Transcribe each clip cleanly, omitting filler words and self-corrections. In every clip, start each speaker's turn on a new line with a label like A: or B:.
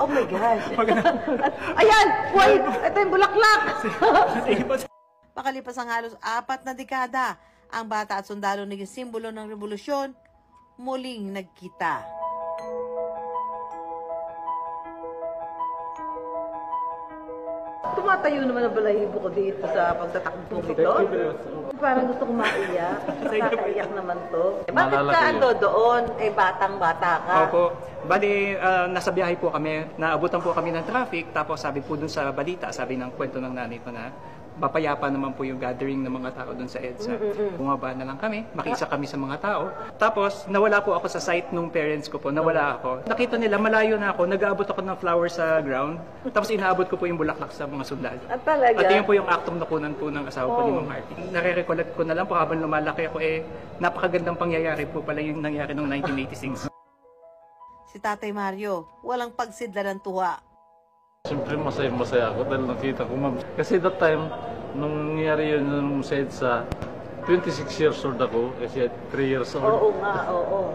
A: Oh my gosh. Ayan! Wait! Ito yung bulaklak! Pakalipas ang halos 4 na dekada, ang bata at sundalo naging simbolo ng revolusyon, muling nagkita. Tumatayo naman ang balahibo ko dito sa pagtatakbo ito. Parang gusto ko maiyak. Nakakaiyak naman to. Bakit ka ando doon? Batang-bata ka.
B: Opo. Bali, nasa biyahe po kami. Naabutan po kami ng traffic. Tapos sabi po dun sa balita, sabi ng kwento ng nanay ko na mapayapa naman po yung gathering ng mga tao dun sa EDSA. Bumaba na lang kami, makiisa kami sa mga tao. Tapos, nawala po ako sa site nung parents ko po, nawala ako. Nakita nila, malayo na ako, nag-aabot ako ng flowers sa ground. Tapos, inaabot ko po yung bulaklak sa mga sundalo.
A: At talaga?
B: At yun po yung aktong nakunan po ng asawa ko ni Ma'am Marty. Nare-recollect ko na lang po habang lumalaki ako, napakagandang pangyayari po pala yung nangyari noong 1986.
A: Si Tatay Mario, walang pagsidla ng tuwa.
C: Siyempre masaya ako dahil nakita ko, ma'am. Kasi that time, nung nangyari yun, nung sa EDSA, 26 years old ako, kasi 3 years old.
A: Oo nga, oo.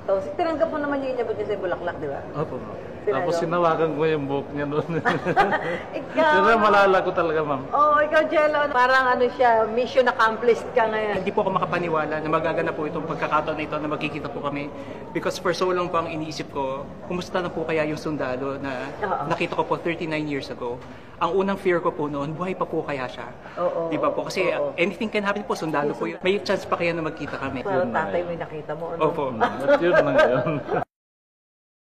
A: Tapos, tinanggap mo naman yung inabot niya sa bulaklak, di ba?
C: Opo. Tapos sinawakan ko yung buhok niya noon.
A: Ikaw?
C: Pero malala ko talaga, ma'am.
A: Oo, ikaw, Jello. Parang ano siya, mission accomplished ka ngayon.
B: Hindi po ako makapaniwala na magaganap po itong pagkakataon na ito na magkikita po kami. Because for so long po ang iniisip ko, kumusta na po kaya yung sundalo na nakita ko po 39 years ago. Ang unang fear ko po noon, buhay pa po kaya siya.
A: Oo.
B: Di ba po? Kasi anything can happen po, sundalo po yun. May chance pa kaya na magkita kami.
A: Parang tatay mo yung nakita mo. Ano?
B: Opo.
C: At yun lang yun.